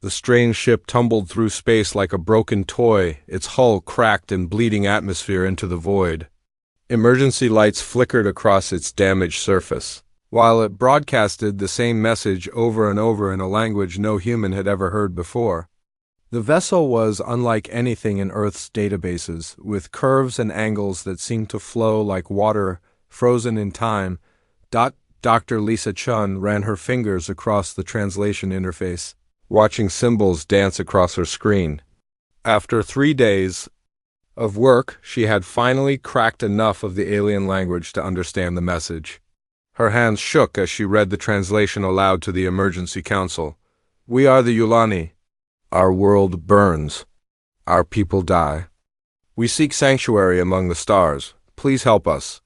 The strange ship tumbled through space like a broken toy, its hull cracked and bleeding atmosphere into the void. Emergency lights flickered across its damaged surface, while it broadcasted the same message over and over in a language no human had ever heard before. The vessel was unlike anything in Earth's databases, with curves and angles that seemed to flow like water frozen in time. Dr. Lisa Chun ran her fingers across the translation interface, watching symbols dance across her screen. After 3 days of work, she had finally cracked enough of the alien language to understand the message. Her hands shook as she read the translation aloud to the emergency council. "We are the Yulani. Our world burns. Our people die. We seek sanctuary among the stars. Please help us.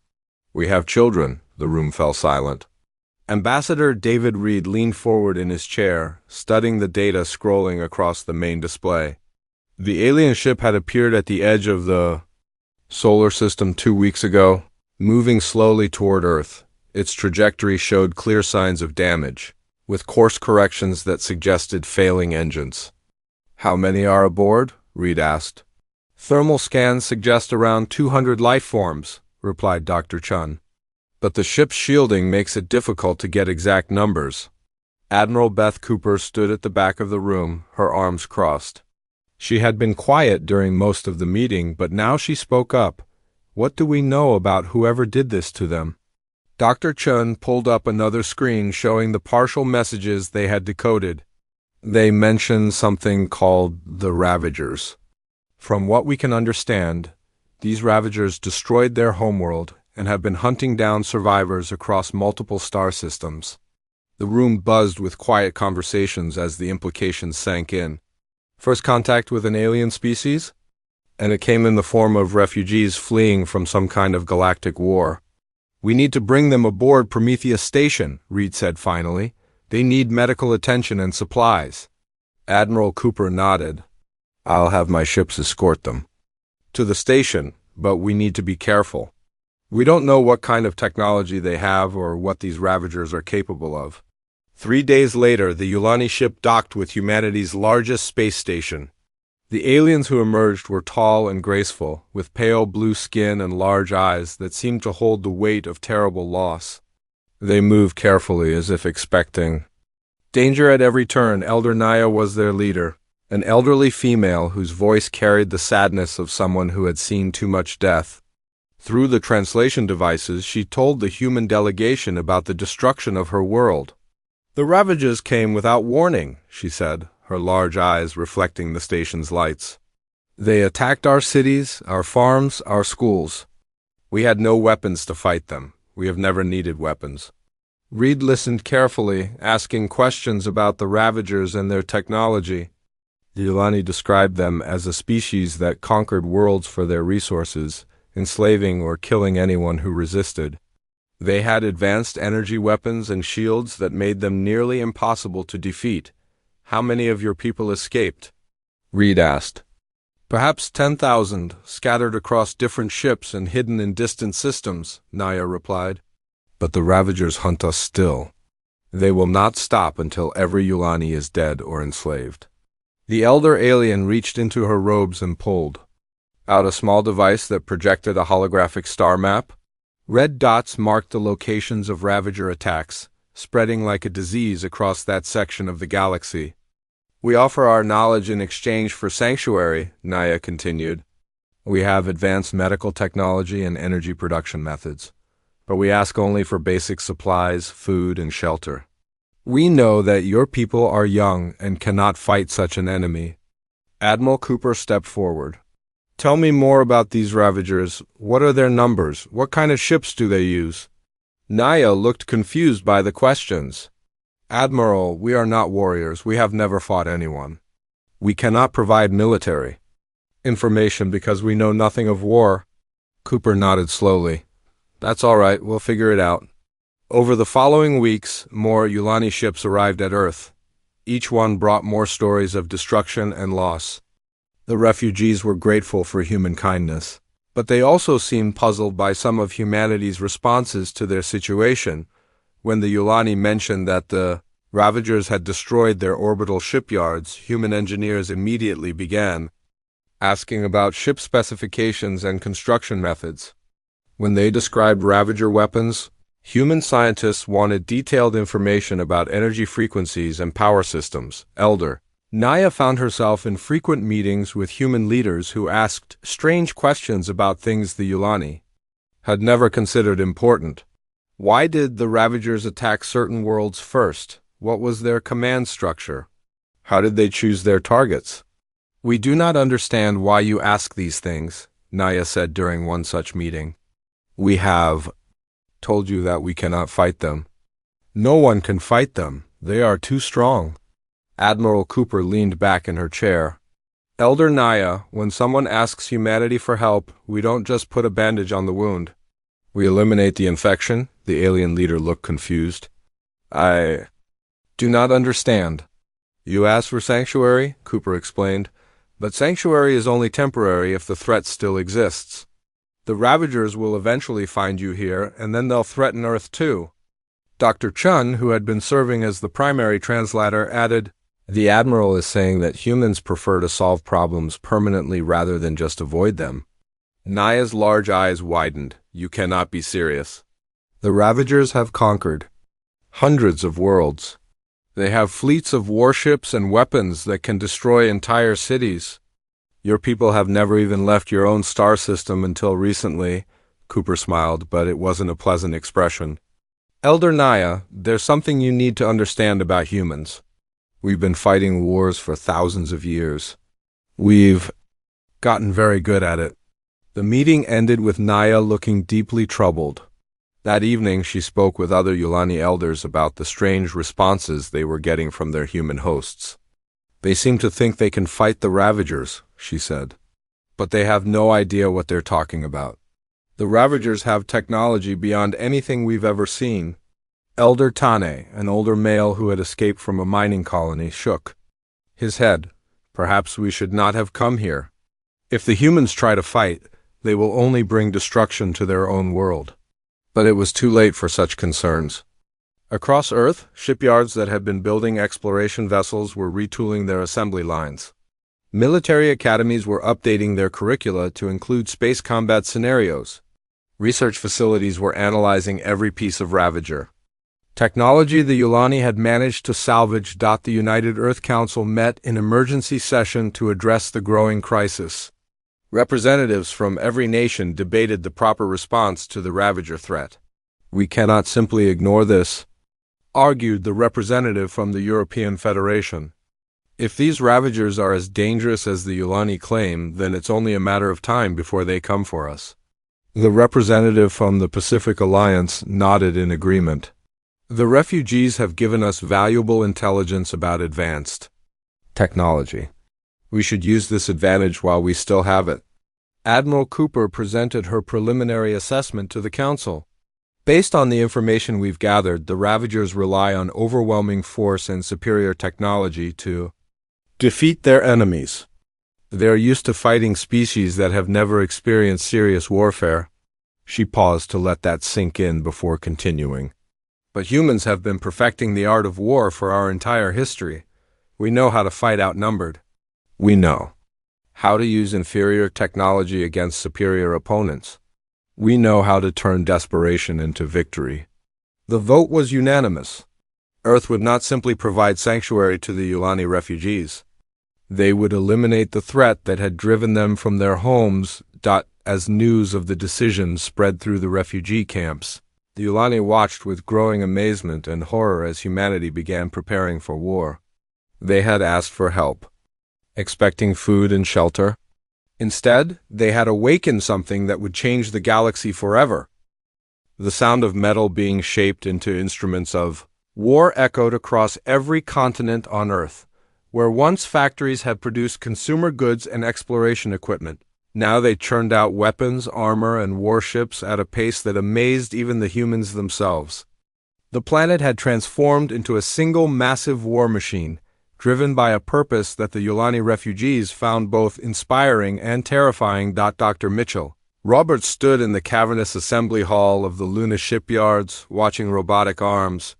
We have children." The room fell silent. Ambassador David Reed leaned forward in his chair, studying the data scrolling across the main display. The alien ship had appeared at the edge of the solar system 2 weeks ago, moving slowly toward Earth. Its trajectory showed clear signs of damage, with course corrections that suggested failing engines. "How many are aboard?" Reed asked. "Thermal scans suggest around 200 life forms," replied Dr. Chun. "But the ship's shielding makes it difficult to get exact numbers." Admiral Beth Cooper stood at the back of the room, her arms crossed. She had been quiet during most of the meeting, but now she spoke up. "What do we know about whoever did this to them?" Dr. Chun pulled up another screen showing the partial messages they had decoded. They mentioned something called the Ravagers. From what we can understand, these Ravagers destroyed their homeworld and have been hunting down survivors across multiple star systems. The room buzzed with quiet conversations as the implications sank in. First contact with an alien species? And it came in the form of refugees fleeing from some kind of galactic war. "We need to bring them aboard Prometheus Station," Reed said finally. "They need medical attention and supplies." Admiral Cooper nodded. "I'll have my ships escort them to the station, but we need to be careful. We don't know what kind of technology they have or what these Ravagers are capable of." 3 days later, the Yulani ship docked with humanity's largest space station. The aliens who emerged were tall and graceful, with pale blue skin and large eyes that seemed to hold the weight of terrible loss. They moved carefully, as if expecting danger at every turn. Elder Naya was their leader, an elderly female whose voice carried the sadness of someone who had seen too much death. Through the translation devices, she told the human delegation about the destruction of her world. "The Ravagers came without warning," she said, her large eyes reflecting the station's lights. "They attacked our cities, our farms, our schools. We had no weapons to fight them. We have never needed weapons." Reed listened carefully, asking questions about the Ravagers and their technology. The Yulani described them as a species that conquered worlds for their resources, enslaving or killing anyone who resisted. They had advanced energy weapons and shields that made them nearly impossible to defeat. "How many of your people escaped?" Reed asked. "Perhaps 10,000, scattered across different ships and hidden in distant systems," Naya replied. "But the Ravagers hunt us still. They will not stop until every Yulani is dead or enslaved." The elder alien reached into her robes and pulled out a small device that projected a holographic star map. Red dots marked the locations of Ravager attacks, spreading like a disease across that section of the galaxy. "We offer our knowledge in exchange for sanctuary," Naya continued. "We have advanced medical technology and energy production methods, but we ask only for basic supplies, food, and shelter. We know that your people are young and cannot fight such an enemy." Admiral Cooper stepped forward. "Tell me more about these Ravagers. What are their numbers? What kind of ships do they use?" Naya looked confused by the questions. "Admiral, we are not warriors. We have never fought anyone. We cannot provide military information because we know nothing of war." Cooper nodded slowly. "That's all right. We'll figure it out." Over the following weeks, more Yulani ships arrived at Earth. Each one brought more stories of destruction and loss. The refugees were grateful for human kindness, but they also seemed puzzled by some of humanity's responses to their situation. When the Yulani mentioned that the Ravagers had destroyed their orbital shipyards. Human engineers immediately began asking about ship specifications and construction methods. When they described Ravager weapons, human scientists wanted detailed information about energy frequencies and power systems. Elder Naya found herself in frequent meetings with human leaders who asked strange questions about things the Yulani had never considered important. Why did the Ravagers attack certain worlds first? What was their command structure? How did they choose their targets? "We do not understand why you ask these things," Naya said during one such meeting. "We have told you that we cannot fight them." "No one can fight them. They are too strong." Admiral Cooper leaned back in her chair. "Elder Naya, when someone asks humanity for help, we don't just put a bandage on the wound. We eliminate the infection." The alien leader looked confused. "I do not understand." "You asked for sanctuary," Cooper explained, "but sanctuary is only temporary if the threat still exists. The Ravagers will eventually find you here, and then they'll threaten Earth too." Dr. Chun, who had been serving as the primary translator, added, "The Admiral is saying that humans prefer to solve problems permanently rather than just avoid them." Naya's large eyes widened. "You cannot be serious. The Ravagers have conquered hundreds of worlds. They have fleets of warships and weapons that can destroy entire cities. Your people have never even left your own star system until recently." Cooper smiled, but it wasn't a pleasant expression. "Elder Naya, there's something you need to understand about humans. We've been fighting wars for thousands of years. We've gotten very good at it." The meeting ended with Naya looking deeply troubled. That evening she spoke with other Yulani elders about the strange responses they were getting from their human hosts. "They seem to think they can fight the Ravagers," she said. "But they have no idea what they're talking about. The Ravagers have technology beyond anything we've ever seen." Elder Tane, an older male who had escaped from a mining colony, shook his head. "Perhaps we should not have come here. If the humans try to fight, they will only bring destruction to their own world." But it was too late for such concerns. Across Earth, shipyards that had been building exploration vessels were retooling their assembly lines. Military academies were updating their curricula to include space combat scenarios. Research facilities were analyzing every piece of Ravager technology the Yulani had managed to salvage. The United Earth Council met in emergency session to address the growing crisis. Representatives from every nation debated the proper response to the Ravager threat. "We cannot simply ignore this," argued the representative from the European Federation. "If these Ravagers are as dangerous as the Yulani claim, then it's only a matter of time before they come for us." The representative from the Pacific Alliance nodded in agreement. "The refugees have given us valuable intelligence about advanced technology. We should use this advantage while we still have it." Admiral Cooper presented her preliminary assessment to the Council. "Based on the information we've gathered, the Ravagers rely on overwhelming force and superior technology to defeat their enemies. They are used to fighting species that have never experienced serious warfare." She paused to let that sink in before continuing. "But humans have been perfecting the art of war for our entire history. We know how to fight outnumbered. We know how to use inferior technology against superior opponents. We know how to turn desperation into victory." The vote was unanimous. Earth would not simply provide sanctuary to the Yulani refugees. They would eliminate the threat that had driven them from their homes. As news of the decision spread through the refugee camps, the Yulani watched with growing amazement and horror as humanity began preparing for war. They had asked for help, expecting food and shelter. Instead, they had awakened something that would change the galaxy forever. The sound of metal being shaped into instruments of war echoed across every continent on Earth. Where once factories had produced consumer goods and exploration equipment, now they churned out weapons, armor, and warships at a pace that amazed even the humans themselves. The planet had transformed into a single massive war machine, driven by a purpose that the Yulani refugees found both inspiring and terrifying. Dr. Mitchell Roberts stood in the cavernous assembly hall of the Luna shipyards, watching robotic arms,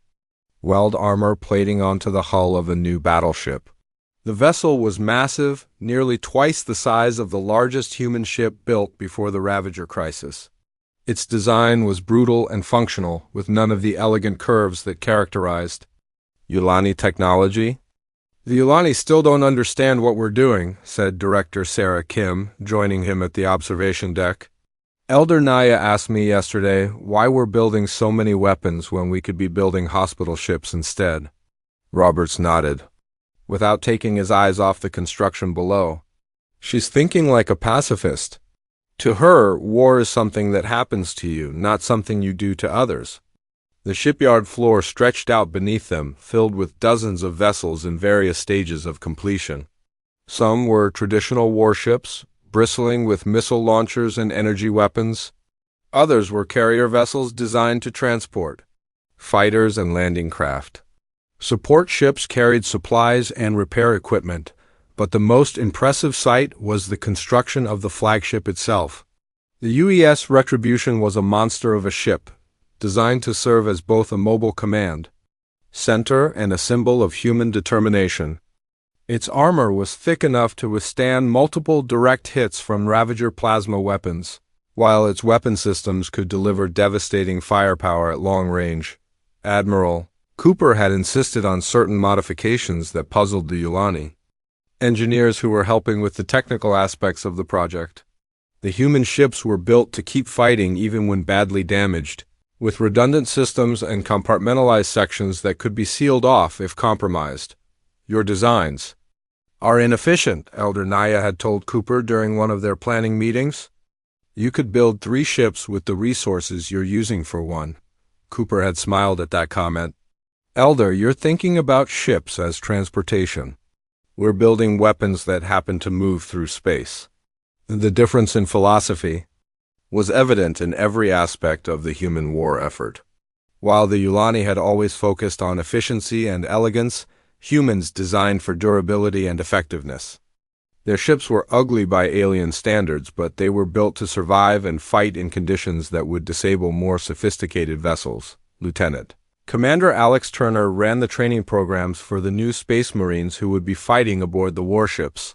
weld armor plating onto the hull of a new battleship. The vessel was massive, nearly twice the size of the largest human ship built before the Ravager crisis. Its design was brutal and functional, with none of the elegant curves that characterized Yulani technology. "The Yulani still don't understand what we're doing," said Director Sarah Kim, joining him at the observation deck. "Elder Naya asked me yesterday why we're building so many weapons when we could be building hospital ships instead." Roberts nodded, without taking his eyes off the construction below. "She's thinking like a pacifist. To her, war is something that happens to you, not something you do to others." The shipyard floor stretched out beneath them, filled with dozens of vessels in various stages of completion. Some were traditional warships, bristling with missile launchers and energy weapons. Others were carrier vessels designed to transport, fighters and landing craft. Support ships carried supplies and repair equipment, but the most impressive sight was the construction of the flagship itself. The UES Retribution was a monster of a ship, designed to serve as both a mobile command center and a symbol of human determination. Its armor was thick enough to withstand multiple direct hits from Ravager plasma weapons, while its weapon systems could deliver devastating firepower at long range. Admiral Cooper had insisted on certain modifications that puzzled the Yulani engineers who were helping with the technical aspects of the project. The human ships were built to keep fighting even when badly damaged, with redundant systems and compartmentalized sections that could be sealed off if compromised. "Your designs are inefficient," Elder Naya had told Cooper during one of their planning meetings. "You could build 3 ships with the resources you're using for one." Cooper had smiled at that comment. "Elder, you're thinking about ships as transportation. We're building weapons that happen to move through space." The difference in philosophy was evident in every aspect of the human war effort. While the Yulani had always focused on efficiency and elegance, humans designed for durability and effectiveness. Their ships were ugly by alien standards, but they were built to survive and fight in conditions that would disable more sophisticated vessels. Lieutenant Commander Alex Turner ran the training programs for the new Space Marines who would be fighting aboard the warships.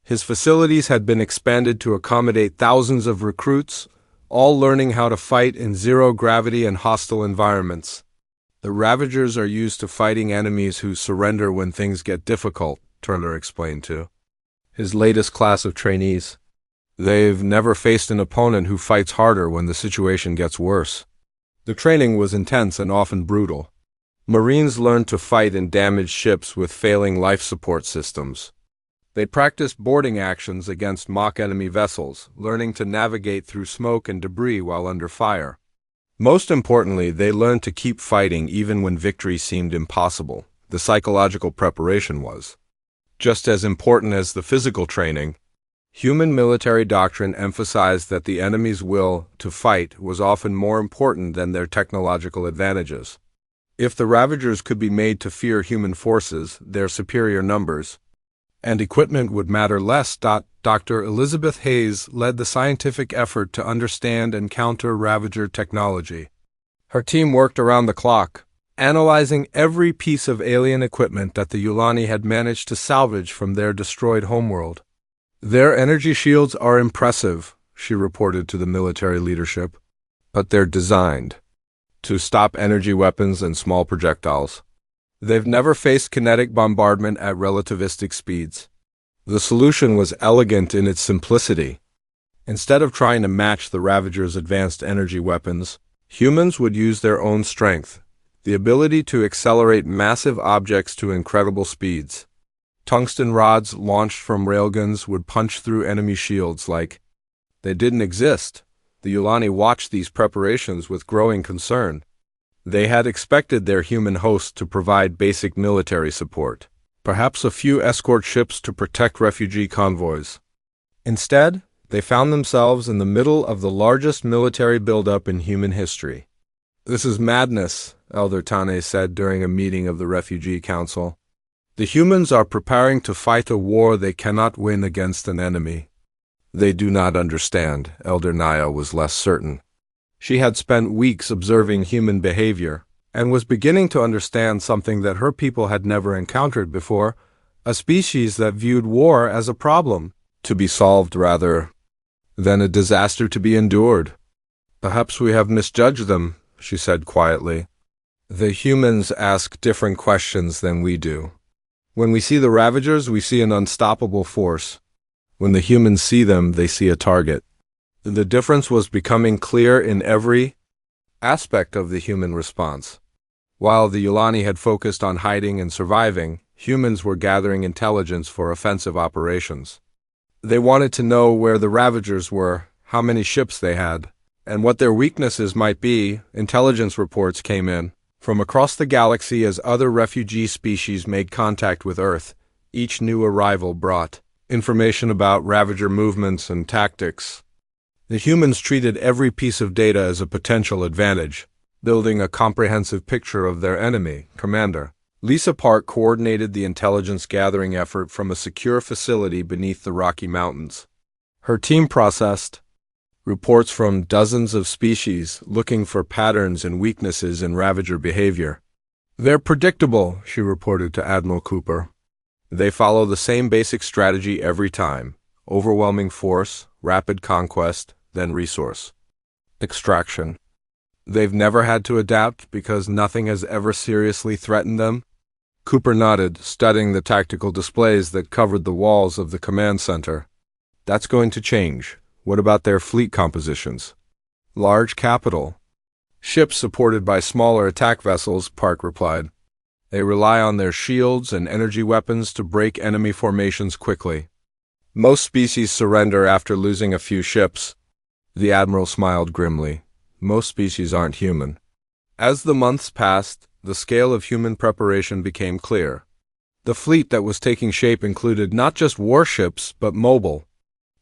His facilities had been expanded to accommodate thousands of recruits, all learning how to fight in zero-gravity and hostile environments. "The Ravagers are used to fighting enemies who surrender when things get difficult," Turner explained to his latest class of trainees. "They've never faced an opponent who fights harder when the situation gets worse." The training was intense and often brutal. Marines learned to fight in damaged ships with failing life support systems. They practiced boarding actions against mock enemy vessels, learning to navigate through smoke and debris while under fire. Most importantly, they learned to keep fighting even when victory seemed impossible. The psychological preparation was just as important as the physical training. Human military doctrine emphasized that the enemy's will to fight was often more important than their technological advantages. If the Ravagers could be made to fear human forces, their superior numbers and equipment would matter less. Dr. Elizabeth Hayes led the scientific effort to understand and counter Ravager technology. Her team worked around the clock, analyzing every piece of alien equipment that the Yulani had managed to salvage from their destroyed homeworld. "Their energy shields are impressive," she reported to the military leadership, "but they're designed to stop energy weapons and small projectiles. They've never faced kinetic bombardment at relativistic speeds." The solution was elegant in its simplicity. Instead of trying to match the Ravagers' advanced energy weapons, humans would use their own strength, the ability to accelerate massive objects to incredible speeds. Tungsten rods launched from railguns would punch through enemy shields like they didn't exist. The Yulani watched these preparations with growing concern. They had expected their human host to provide basic military support, perhaps a few escort ships to protect refugee convoys. Instead, they found themselves in the middle of the largest military buildup in human history. "This is madness," Elder Tane said during a meeting of the Refugee Council. "The humans are preparing to fight a war they cannot win against an enemy." "They do not understand," Elder Naya was less certain. She had spent weeks observing human behavior, and was beginning to understand something that her people had never encountered before, a species that viewed war as a problem to be solved rather than a disaster to be endured. "Perhaps we have misjudged them," she said quietly. "The humans ask different questions than we do. When we see the Ravagers, we see an unstoppable force. When the humans see them, they see a target." The difference was becoming clear in every aspect of the human response. While the Yulani had focused on hiding and surviving, humans were gathering intelligence for offensive operations. They wanted to know where the Ravagers were, how many ships they had, and what their weaknesses might be. Intelligence reports came in from across the galaxy as other refugee species made contact with Earth. Each new arrival brought information about Ravager movements and tactics. The humans treated every piece of data as a potential advantage, building a comprehensive picture of their enemy, commander. Lisa Park coordinated the intelligence gathering effort from a secure facility beneath the Rocky Mountains. Her team processed reports from dozens of species, looking for patterns and weaknesses in Ravager behavior. "They're predictable," she reported to Admiral Cooper. "They follow the same basic strategy every time: overwhelming force, rapid conquest, then resource extraction. They've never had to adapt because nothing has ever seriously threatened them." Cooper nodded, studying the tactical displays that covered the walls of the command center. "That's going to change. What about their fleet compositions?" "Large capital ships supported by smaller attack vessels," Park replied. "They rely on their shields and energy weapons to break enemy formations quickly. Most species surrender after losing a few ships." The Admiral smiled grimly. "Most species aren't human." As the months passed, the scale of human preparation became clear. The fleet that was taking shape included not just warships, but mobile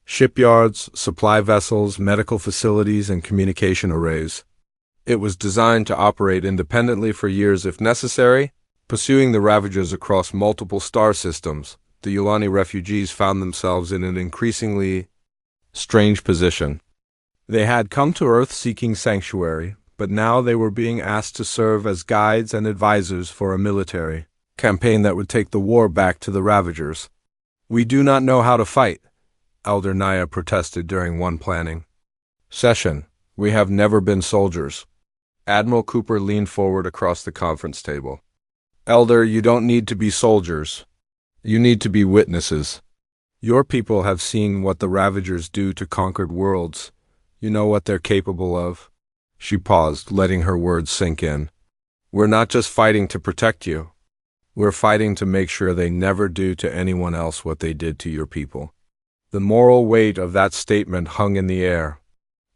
shipyards, supply vessels, medical facilities, and communication arrays. It was designed to operate independently for years if necessary, pursuing the Ravagers across multiple star systems. The Yulani refugees found themselves in an increasingly strange position. They had come to Earth seeking sanctuary, but now they were being asked to serve as guides and advisors for a military campaign that would take the war back to the Ravagers. "We do not know how to fight," Elder Naya protested during one planning session. "We have never been soldiers." Admiral Cooper leaned forward across the conference table. "Elder, you don't need to be soldiers. You need to be witnesses. Your people have seen what the Ravagers do to conquered worlds. You know what they're capable of." She paused, letting her words sink in. "We're not just fighting to protect you. We're fighting to make sure they never do to anyone else what they did to your people." The moral weight of that statement hung in the air.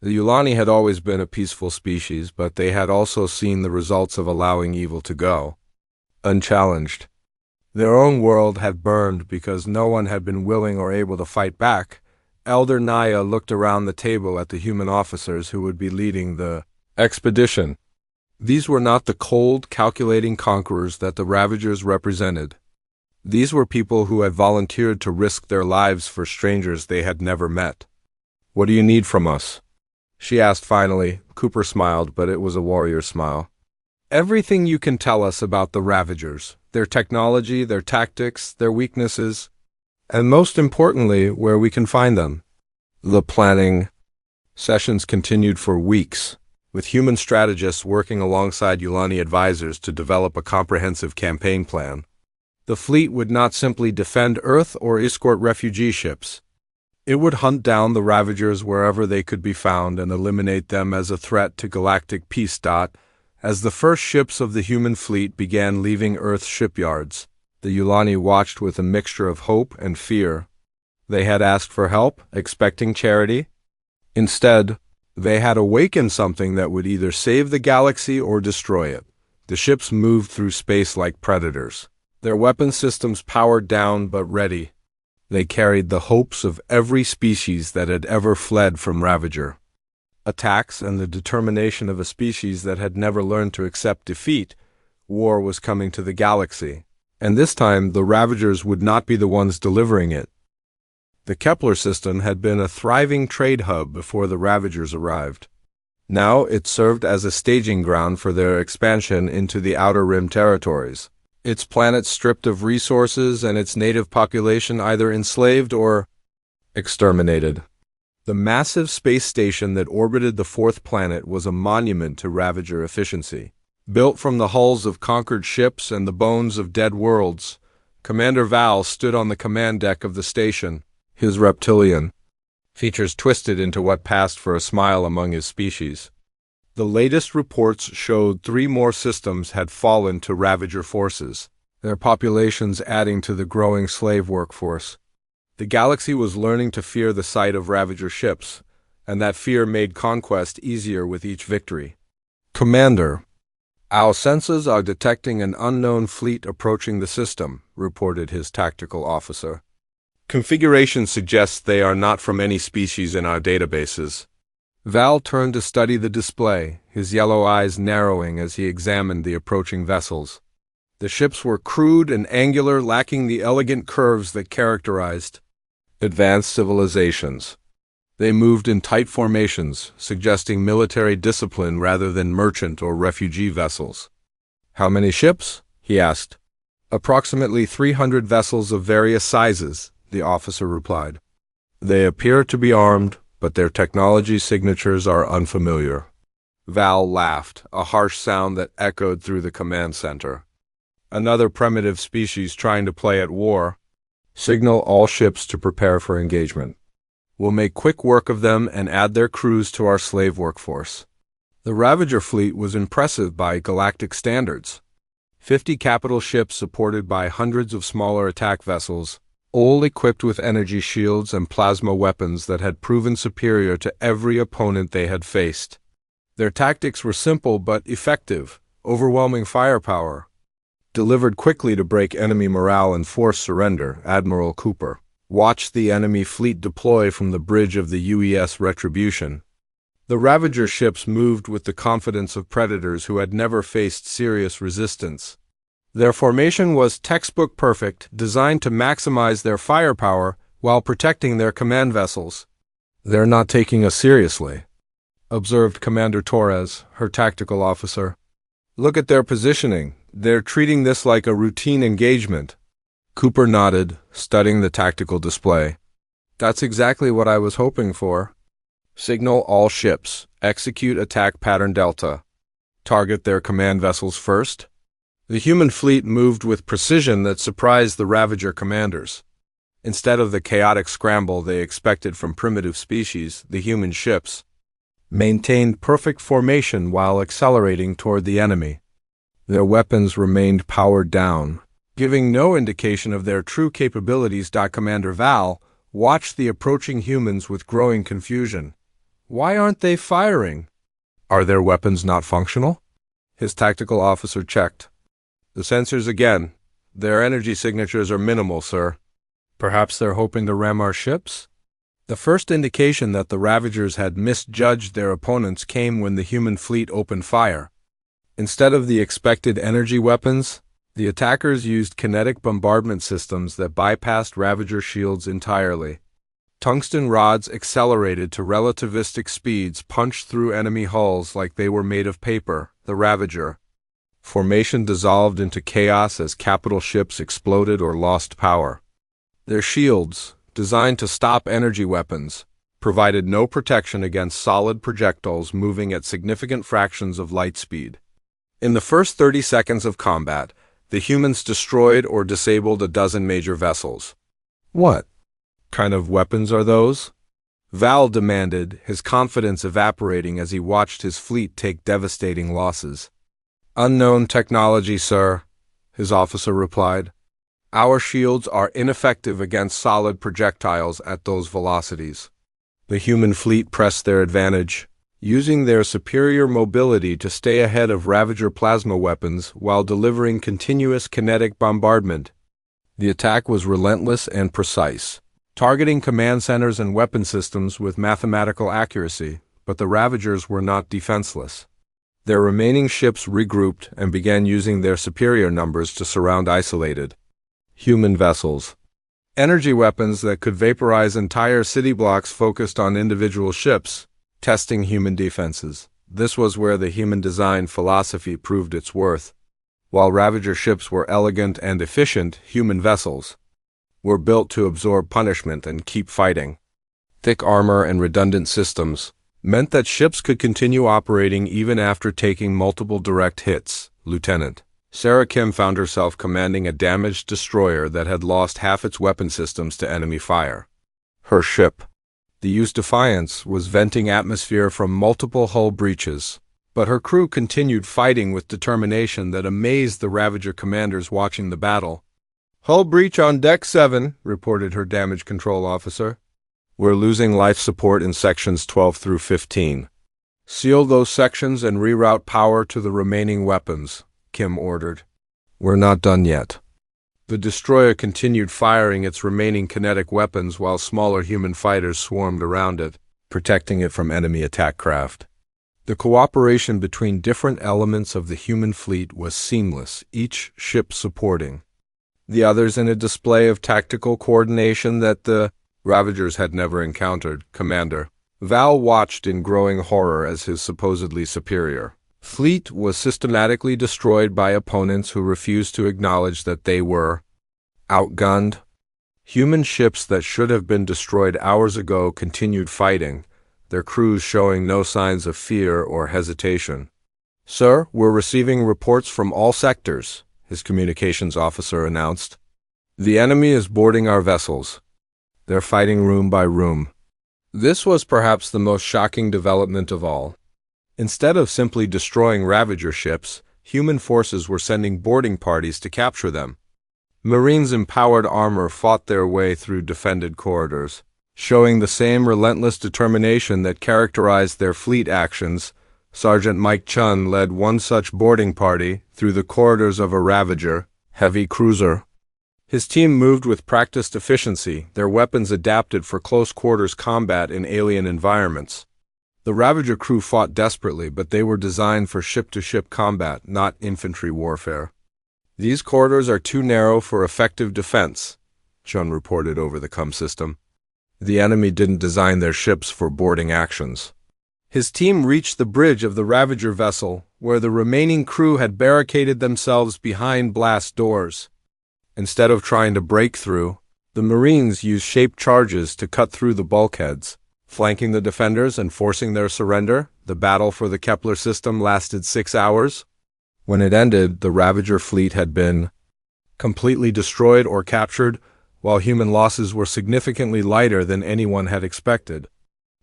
The Yulani had always been a peaceful species, but they had also seen the results of allowing evil to go unchallenged. Their own world had burned because no one had been willing or able to fight back. Elder Naya looked around the table at the human officers who would be leading the expedition. These were not the cold, calculating conquerors that the Ravagers represented. These were people who had volunteered to risk their lives for strangers they had never met. "What do you need from us?" she asked finally. Cooper smiled, but it was a warrior smile. "Everything you can tell us about the Ravagers, their technology, their tactics, their weaknesses, and most importantly, where we can find them." The planning sessions continued for weeks, with human strategists working alongside Yulani advisors to develop a comprehensive campaign plan. The fleet would not simply defend Earth or escort refugee ships. It would hunt down the Ravagers wherever they could be found and eliminate them as a threat to galactic peace. As the first ships of the human fleet began leaving Earth's shipyards, the Yulani watched with a mixture of hope and fear. They had asked for help, expecting charity. Instead, they had awakened something that would either save the galaxy or destroy it. The ships moved through space like predators, their weapon systems powered down but ready. They carried the hopes of every species that had ever fled from Ravager attacks and the determination of a species that had never learned to accept defeat. War was coming to the galaxy, and this time the Ravagers would not be the ones delivering it. The Kepler system had been a thriving trade hub before the Ravagers arrived. Now it served as a staging ground for their expansion into the Outer Rim territories. Its planet stripped of resources and its native population either enslaved or exterminated. The massive space station that orbited the fourth planet was a monument to Ravager efficiency. Built from the hulls of conquered ships and the bones of dead worlds, Commander Val stood on the command deck of the station, his reptilian features twisted into what passed for a smile among his species. The latest reports showed 3 more systems had fallen to Ravager forces, their populations adding to the growing slave workforce. The galaxy was learning to fear the sight of Ravager ships, and that fear made conquest easier with each victory. Commander, our sensors are detecting an unknown fleet approaching the system, reported his tactical officer. Configuration suggests they are not from any species in our databases. Val turned to study the display, his yellow eyes narrowing as he examined the approaching vessels. The ships were crude and angular, lacking the elegant curves that characterized advanced civilizations. They moved in tight formations, suggesting military discipline rather than merchant or refugee vessels. "How many ships?" he asked. "Approximately 300 vessels of various sizes," the officer replied. "They appear to be armed, but their technology signatures are unfamiliar." Val laughed, a harsh sound that echoed through the command center. "Another primitive species trying to play at war. Signal all ships to prepare for engagement. We'll make quick work of them and add their crews to our slave workforce." The Ravager fleet was impressive by galactic standards. 50 capital ships supported by hundreds of smaller attack vessels, all equipped with energy shields and plasma weapons that had proven superior to every opponent they had faced. Their tactics were simple but effective, overwhelming firepower, delivered quickly to break enemy morale and force surrender. Admiral Cooper watched the enemy fleet deploy from the bridge of the UES Retribution. The Ravager ships moved with the confidence of predators who had never faced serious resistance. Their formation was textbook perfect, designed to maximize their firepower while protecting their command vessels. "They're not taking us seriously," observed Commander Torres, her tactical officer. "Look at their positioning. They're treating this like a routine engagement." Cooper nodded, studying the tactical display. "That's exactly what I was hoping for. Signal all ships. Execute attack pattern Delta. Target their command vessels first." The human fleet moved with precision that surprised the Ravager commanders. Instead of the chaotic scramble they expected from primitive species, the human ships maintained perfect formation while accelerating toward the enemy. Their weapons remained powered down, giving no indication of their true capabilities. Commander Val watched the approaching humans with growing confusion. "Why aren't they firing? Are their weapons not functional?" His tactical officer checked. "The sensors again. Their energy signatures are minimal, sir." "Perhaps they're hoping to ram our ships?" The first indication that the Ravagers had misjudged their opponents came when the human fleet opened fire. Instead of the expected energy weapons, the attackers used kinetic bombardment systems that bypassed Ravager shields entirely. Tungsten rods accelerated to relativistic speeds punched through enemy hulls like they were made of paper. The Ravager formation dissolved into chaos as capital ships exploded or lost power. Their shields, designed to stop energy weapons, provided no protection against solid projectiles moving at significant fractions of light speed. In the first 30 seconds of combat, the humans destroyed or disabled a dozen major vessels. "What kind of weapons are those?" Val demanded, his confidence evaporating as he watched his fleet take devastating losses. "Unknown technology, sir," his officer replied. "Our shields are ineffective against solid projectiles at those velocities." The human fleet pressed their advantage, using their superior mobility to stay ahead of Ravager plasma weapons while delivering continuous kinetic bombardment. The attack was relentless and precise, targeting command centers and weapon systems with mathematical accuracy, but the Ravagers were not defenseless. Their remaining ships regrouped and began using their superior numbers to surround isolated human vessels. Energy weapons that could vaporize entire city blocks focused on individual ships, testing human defenses. This was where the human design philosophy proved its worth. While Ravager ships were elegant and efficient, human vessels were built to absorb punishment and keep fighting. Thick armor and redundant systems meant that ships could continue operating even after taking multiple direct hits. Lieutenant Sarah Kim found herself commanding a damaged destroyer that had lost half its weapon systems to enemy fire. Her ship, the U.S. Defiance, was venting atmosphere from multiple hull breaches, but her crew continued fighting with determination that amazed the Ravager commanders watching the battle. "Hull breach on Deck 7, reported her damage control officer. "We're losing life support in sections 12 through 15. "Seal those sections and reroute power to the remaining weapons," Kim ordered. "We're not done yet." The destroyer continued firing its remaining kinetic weapons while smaller human fighters swarmed around it, protecting it from enemy attack craft. The cooperation between different elements of the human fleet was seamless, each ship supporting the others in a display of tactical coordination that the Ravagers had never encountered. Commander Val watched in growing horror as his supposedly superior fleet was systematically destroyed by opponents who refused to acknowledge that they were outgunned. Human ships that should have been destroyed hours ago continued fighting, their crews showing no signs of fear or hesitation. "Sir, we're receiving reports from all sectors," his communications officer announced. "The enemy is boarding our vessels. They're fighting room by room." This was perhaps the most shocking development of all. Instead of simply destroying Ravager ships, human forces were sending boarding parties to capture them. Marines in powered armor fought their way through defended corridors, showing the same relentless determination that characterized their fleet actions. Sergeant Mike Chun led one such boarding party through the corridors of a Ravager heavy cruiser. His team moved with practiced efficiency, their weapons adapted for close-quarters combat in alien environments. The Ravager crew fought desperately, but they were designed for ship-to-ship combat, not infantry warfare. "These corridors are too narrow for effective defense," Chun reported over the comm system. "The enemy didn't design their ships for boarding actions." His team reached the bridge of the Ravager vessel, where the remaining crew had barricaded themselves behind blast doors. Instead of trying to break through, the Marines used shaped charges to cut through the bulkheads, flanking the defenders and forcing their surrender. The battle for the Kepler system lasted 6 hours. When it ended, the Ravager fleet had been completely destroyed or captured, while human losses were significantly lighter than anyone had expected.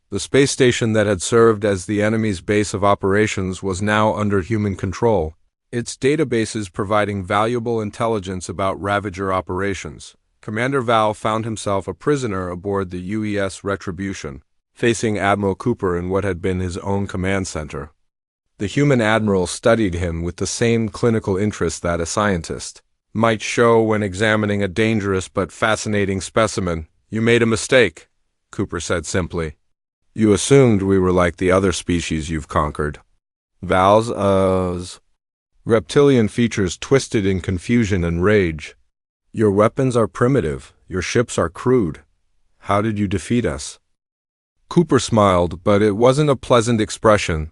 The space station that had served as the enemy's base of operations was now under human control, its databases providing valuable intelligence about Ravager operations. Commander Val found himself a prisoner aboard the UES Retribution, facing Admiral Cooper in what had been his own command center. The human admiral studied him with the same clinical interest that a scientist might show when examining a dangerous but fascinating specimen. "You made a mistake," Cooper said simply. "You assumed we were like the other species you've conquered." Val's reptilian features twisted in confusion and rage. "Your weapons are primitive. Your ships are crude. How did you defeat us?" Cooper smiled, but it wasn't a pleasant expression.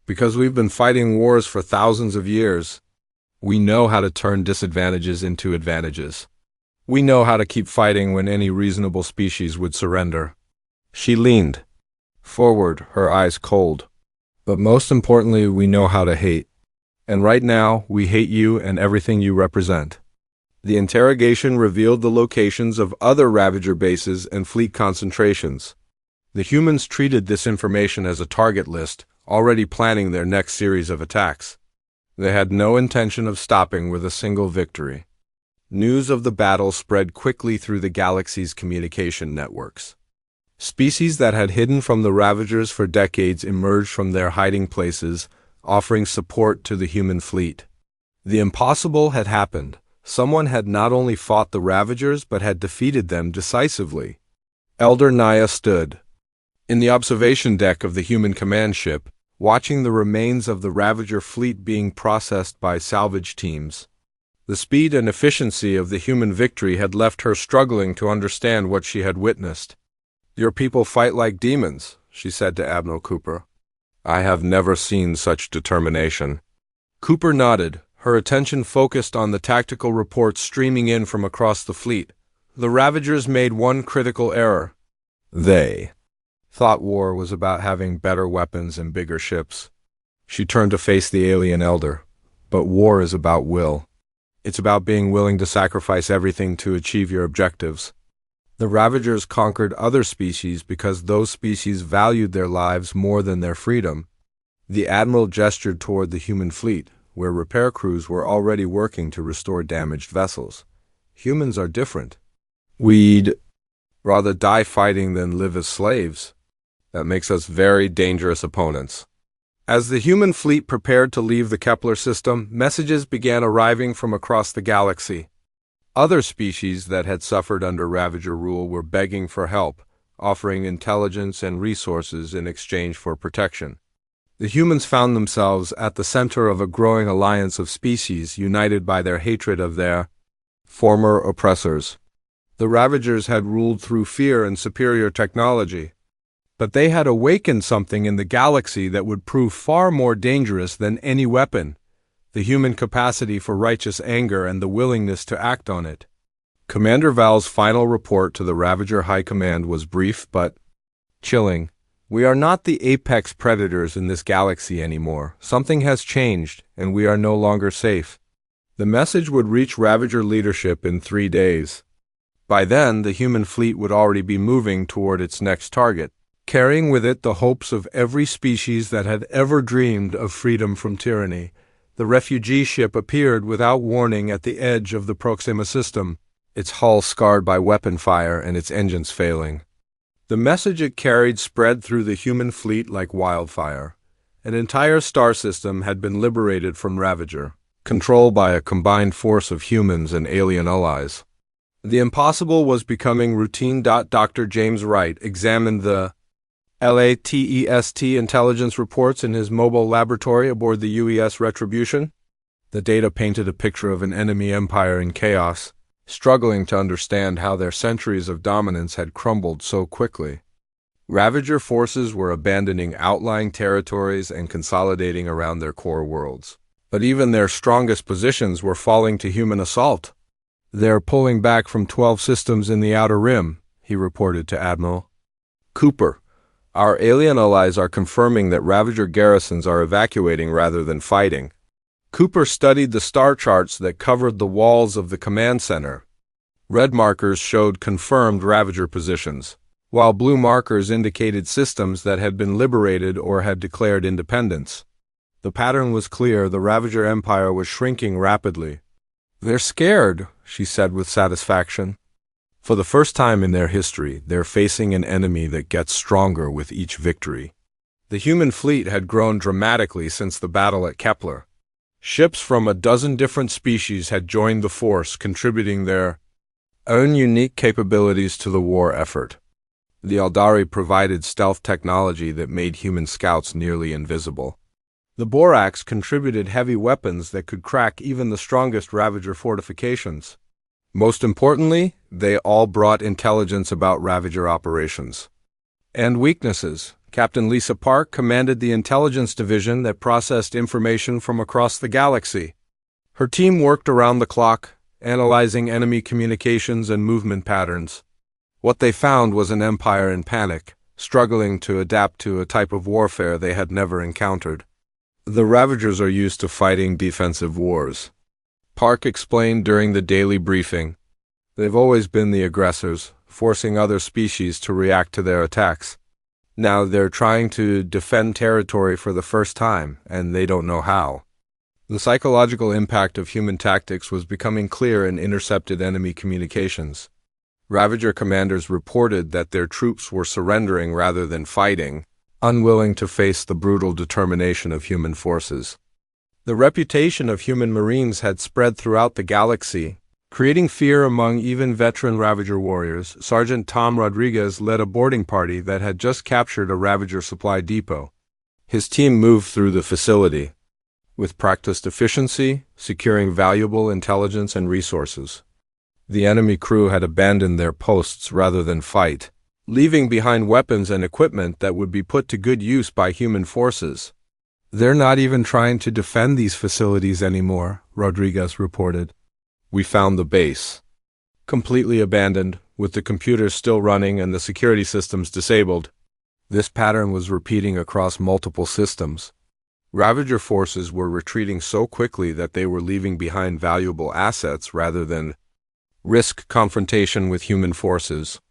"Because we've been fighting wars for thousands of years. We know how to turn disadvantages into advantages. We know how to keep fighting when any reasonable species would surrender." She leaned forward, her eyes cold. "But most importantly, we know how to hate. And right now, we hate you and everything you represent." The interrogation revealed the locations of other Ravager bases and fleet concentrations. The humans treated this information as a target list, already planning their next series of attacks. They had no intention of stopping with a single victory. News of the battle spread quickly through the galaxy's communication networks. Species that had hidden from the Ravagers for decades emerged from their hiding places, offering support to the human fleet. The impossible had happened. Someone had not only fought the Ravagers, but had defeated them decisively. Elder Naya stood in the observation deck of the human command ship, watching the remains of the Ravager fleet being processed by salvage teams. The speed and efficiency of the human victory had left her struggling to understand what she had witnessed. "Your people fight like demons," she said to Admiral Cooper. I have never seen such determination. Cooper nodded, her attention focused on the tactical reports streaming in from across the fleet. The Ravagers made one critical error. They thought war was about having better weapons and bigger ships. She turned to face the alien elder. But war is about will. It's about being willing to sacrifice everything to achieve your objectives. The Ravagers conquered other species because those species valued their lives more than their freedom. The Admiral gestured toward the human fleet, where repair crews were already working to restore damaged vessels. Humans are different. We'd rather die fighting than live as slaves. That makes us very dangerous opponents. As the human fleet prepared to leave the Kepler system, messages began arriving from across the galaxy. Other species that had suffered under Ravager rule were begging for help, offering intelligence and resources in exchange for protection. The humans found themselves at the center of a growing alliance of species united by their hatred of their former oppressors. The Ravagers had ruled through fear and superior technology, but they had awakened something in the galaxy that would prove far more dangerous than any weapon: the human capacity for righteous anger and the willingness to act on it. Commander Val's final report to the Ravager High Command was brief but chilling. We are not the apex predators in this galaxy anymore. Something has changed, and we are no longer safe. The message would reach Ravager leadership in 3 days. By then, the human fleet would already be moving toward its next target, carrying with it the hopes of every species that had ever dreamed of freedom from tyranny. The refugee ship appeared without warning at the edge of the Proxima system, its hull scarred by weapon fire and its engines failing. The message it carried spread through the human fleet like wildfire. An entire star system had been liberated from Ravager, controlled by a combined force of humans and alien allies. The impossible was becoming routine. Dr. James Wright examined the LATEST intelligence reports in his mobile laboratory aboard the UES Retribution. The data painted a picture of an enemy empire in chaos, struggling to understand how their centuries of dominance had crumbled so quickly. Ravager forces were abandoning outlying territories and consolidating around their core worlds. But even their strongest positions were falling to human assault. "They're pulling back from 12 systems in the Outer Rim," he reported to Admiral Cooper. "Our alien allies are confirming that Ravager garrisons are evacuating rather than fighting." Cooper studied the star charts that covered the walls of the command center. Red markers showed confirmed Ravager positions, while blue markers indicated systems that had been liberated or had declared independence. The pattern was clear: the Ravager Empire was shrinking rapidly. "They're scared," she said with satisfaction. For the first time in their history, they're facing an enemy that gets stronger with each victory. The human fleet had grown dramatically since the battle at Kepler. Ships from a dozen different species had joined the force, contributing their own unique capabilities to the war effort. The Eldari provided stealth technology that made human scouts nearly invisible. The Borax contributed heavy weapons that could crack even the strongest Ravager fortifications. Most importantly, they all brought intelligence about Ravager operations and weaknesses. Captain Lisa Park commanded the intelligence division that processed information from across the galaxy. Her team worked around the clock, analyzing enemy communications and movement patterns. What they found was an empire in panic, struggling to adapt to a type of warfare they had never encountered. "The Ravagers are used to fighting defensive wars," Park explained during the daily briefing. "They've always been the aggressors, forcing other species to react to their attacks. Now they're trying to defend territory for the first time, and they don't know how." The psychological impact of human tactics was becoming clear in intercepted enemy communications. Ravager commanders reported that their troops were surrendering rather than fighting, unwilling to face the brutal determination of human forces. The reputation of human marines had spread throughout the galaxy, creating fear among even veteran Ravager warriors. Sergeant Tom Rodriguez led a boarding party that had just captured a Ravager supply depot. His team moved through the facility with practiced efficiency, securing valuable intelligence and resources. The enemy crew had abandoned their posts rather than fight, leaving behind weapons and equipment that would be put to good use by human forces. "They're not even trying to defend these facilities anymore," Rodriguez reported. "We found the base. Completely abandoned, with the computers still running and the security systems disabled." This pattern was repeating across multiple systems. Ravager forces were retreating so quickly that they were leaving behind valuable assets rather than risk confrontation with human forces.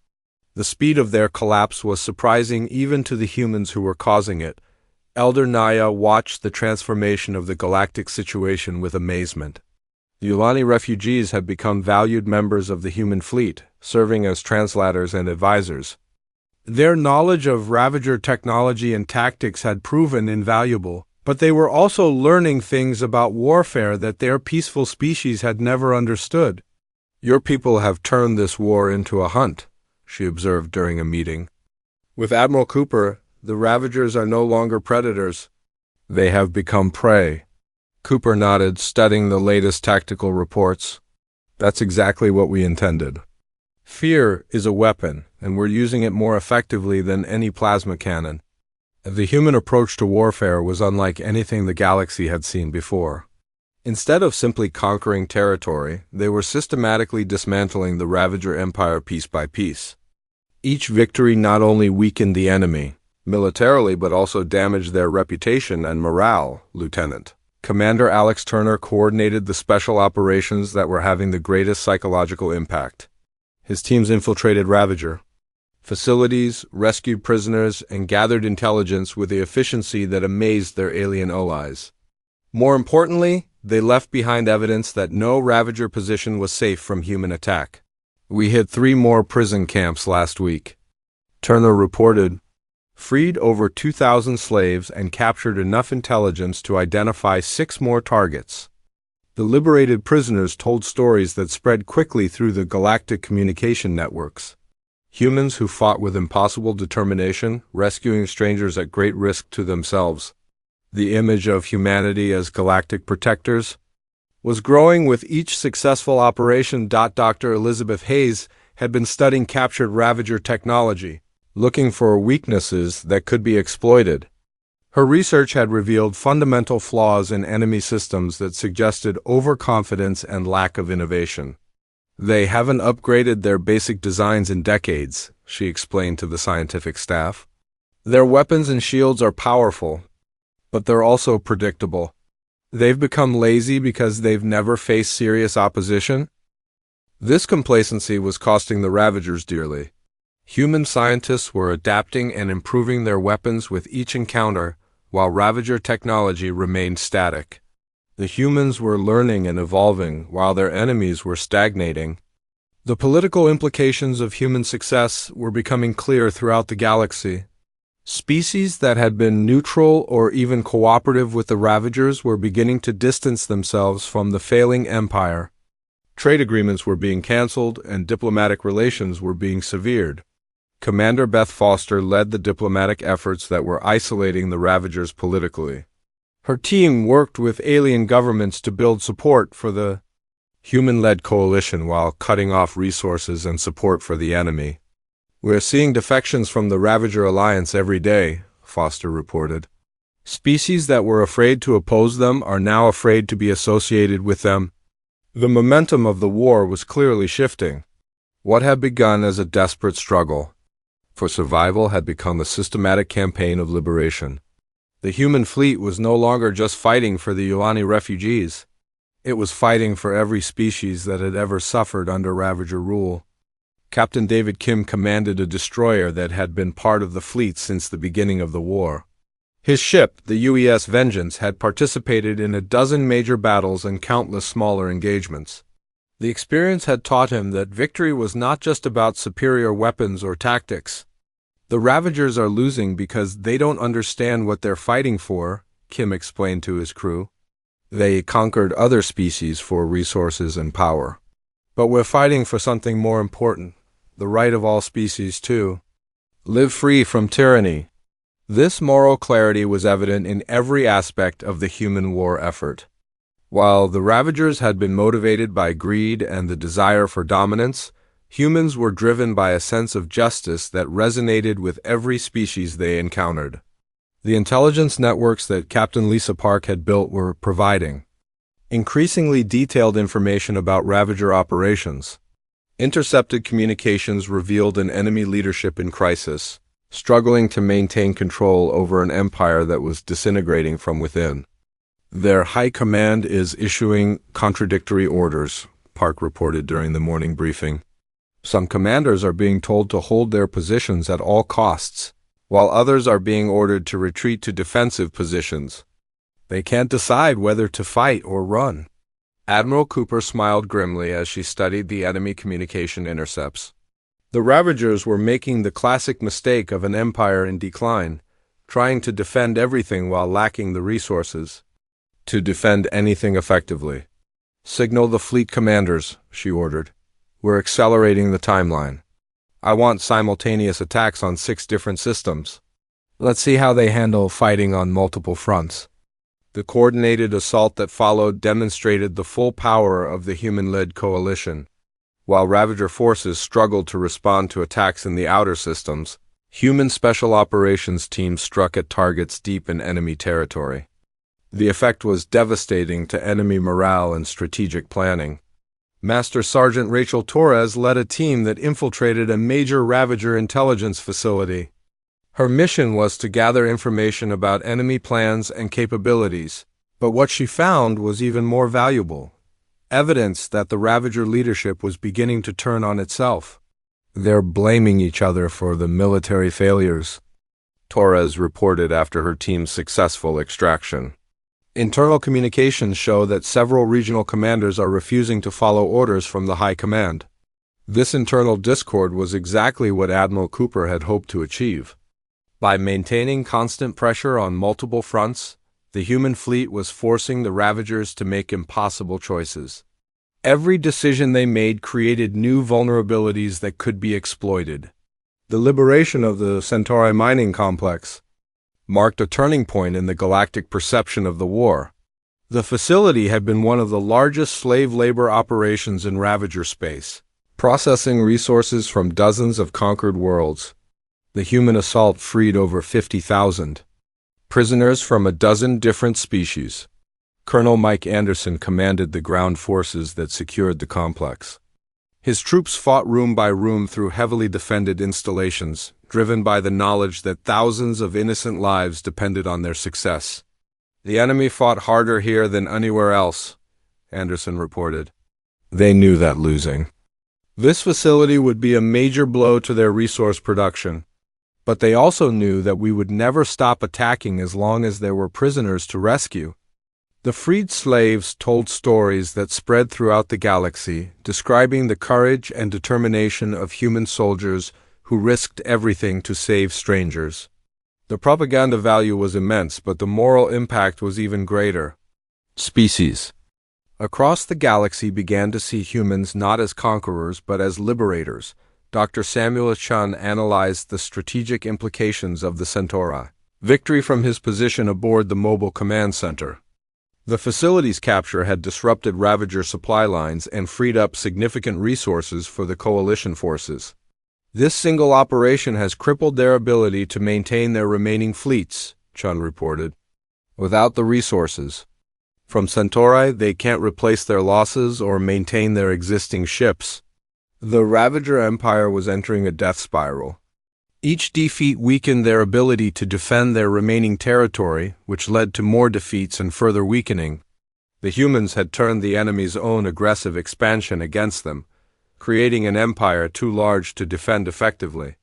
The speed of their collapse was surprising even to the humans who were causing it. Elder Naya watched the transformation of the galactic situation with amazement. The Yulani refugees had become valued members of the human fleet, serving as translators and advisors. Their knowledge of Ravager technology and tactics had proven invaluable, but they were also learning things about warfare that their peaceful species had never understood. "Your people have turned this war into a hunt," she observed during a meeting. "With Admiral Cooper, the Ravagers are no longer predators. They have become prey." Cooper nodded, studying the latest tactical reports. "That's exactly what we intended. Fear is a weapon, and we're using it more effectively than any plasma cannon." The human approach to warfare was unlike anything the galaxy had seen before. Instead of simply conquering territory, they were systematically dismantling the Ravager Empire piece by piece. Each victory not only weakened the enemy militarily but also damaged their reputation and morale, Lieutenant. Commander Alex Turner coordinated the special operations that were having the greatest psychological impact. His teams infiltrated Ravager facilities, rescued prisoners, and gathered intelligence with the efficiency that amazed their alien allies. More importantly, they left behind evidence that no Ravager position was safe from human attack. "We hit 3 more prison camps last week," Turner reported. "Freed over 2,000 slaves and captured enough intelligence to identify 6 more targets." The liberated prisoners told stories that spread quickly through the galactic communication networks. Humans who fought with impossible determination, rescuing strangers at great risk to themselves. The image of humanity as galactic protectors was growing with each successful operation. Dr. Elizabeth Hayes had been studying captured Ravager technology, looking for weaknesses that could be exploited. Her research had revealed fundamental flaws in enemy systems that suggested overconfidence and lack of innovation. "They haven't upgraded their basic designs in decades," she explained to the scientific staff. "Their weapons and shields are powerful, but they're also predictable. They've become lazy because they've never faced serious opposition." This complacency was costing the Ravagers dearly. Human scientists were adapting and improving their weapons with each encounter, while Ravager technology remained static. The humans were learning and evolving, while their enemies were stagnating. The political implications of human success were becoming clear throughout the galaxy. Species that had been neutral or even cooperative with the Ravagers were beginning to distance themselves from the failing empire. Trade agreements were being canceled, and diplomatic relations were being severed. Commander Beth Foster led the diplomatic efforts that were isolating the Ravagers politically. Her team worked with alien governments to build support for the human-led coalition while cutting off resources and support for the enemy. "We're seeing defections from the Ravager Alliance every day," Foster reported. "Species that were afraid to oppose them are now afraid to be associated with them." The momentum of the war was clearly shifting. What had begun as a desperate struggle for survival had become a systematic campaign of liberation. The human fleet was no longer just fighting for the Yulani refugees. It was fighting for every species that had ever suffered under Ravager rule. Captain David Kim commanded a destroyer that had been part of the fleet since the beginning of the war. His ship, the UES Vengeance, had participated in a dozen major battles and countless smaller engagements. The experience had taught him that victory was not just about superior weapons or tactics. "The Ravagers are losing because they don't understand what they're fighting for," Kim explained to his crew. "They conquered other species for resources and power. But we're fighting for something more important, the right of all species to live free from tyranny." This moral clarity was evident in every aspect of the human war effort. While the Ravagers had been motivated by greed and the desire for dominance, Humans were driven by a sense of justice that resonated with every species they encountered. The intelligence networks that Captain Lisa Park had built were providing increasingly detailed information about Ravager operations. Intercepted communications revealed an enemy leadership in crisis, struggling to maintain control over an empire that was disintegrating from within. Their high command is issuing contradictory orders, Park reported during the morning briefing. Some commanders are being told to hold their positions at all costs, while others are being ordered to retreat to defensive positions. They can't decide whether to fight or run. Admiral Cooper smiled grimly as she studied the enemy communication intercepts. The Ravagers were making the classic mistake of an empire in decline, trying to defend everything while lacking the resources to defend anything effectively. "Signal the fleet commanders," she ordered. "We're accelerating the timeline. I want simultaneous attacks on 6 different systems. Let's see how they handle fighting on multiple fronts." The coordinated assault that followed demonstrated the full power of the human-led coalition. While Ravager forces struggled to respond to attacks in the outer systems, human special operations teams struck at targets deep in enemy territory. The effect was devastating to enemy morale and strategic planning. Master Sergeant Rachel Torres led a team that infiltrated a major Ravager intelligence facility. Her mission was to gather information about enemy plans and capabilities, but what she found was even more valuable: evidence that the Ravager leadership was beginning to turn on itself. "They're blaming each other for the military failures," Torres reported after her team's successful extraction. "Internal communications show that several regional commanders are refusing to follow orders from the High Command." This internal discord was exactly what Admiral Cooper had hoped to achieve. By maintaining constant pressure on multiple fronts, the human fleet was forcing the Ravagers to make impossible choices. Every decision they made created new vulnerabilities that could be exploited. The liberation of the Centauri mining complex marked a turning point in the galactic perception of the war. The facility had been one of the largest slave labor operations in Ravager space, processing resources from dozens of conquered worlds. The human assault freed over 50,000 prisoners from a dozen different species. Colonel Mike Anderson commanded the ground forces that secured the complex. His troops fought room by room through heavily defended installations, driven by the knowledge that thousands of innocent lives depended on their success. "The enemy fought harder here than anywhere else," Anderson reported. They knew that losing this facility would be a major blow to their resource production. But they also knew that we would never stop attacking as long as there were prisoners to rescue. The freed slaves told stories that spread throughout the galaxy, describing the courage and determination of human soldiers who risked everything to save strangers. The propaganda value was immense, but the moral impact was even greater. Species across the galaxy began to see humans not as conquerors but as liberators. Dr. Samuel Chun analyzed the strategic implications of the Centauri victory from his position aboard the Mobile Command Center. The facility's capture had disrupted Ravager supply lines and freed up significant resources for the coalition forces. "This single operation has crippled their ability to maintain their remaining fleets," Chun reported. "Without the resources from Centauri, they can't replace their losses or maintain their existing ships." The Ravager Empire was entering a death spiral. Each defeat weakened their ability to defend their remaining territory, which led to more defeats and further weakening. The humans had turned the enemy's own aggressive expansion against them, creating an empire too large to defend effectively.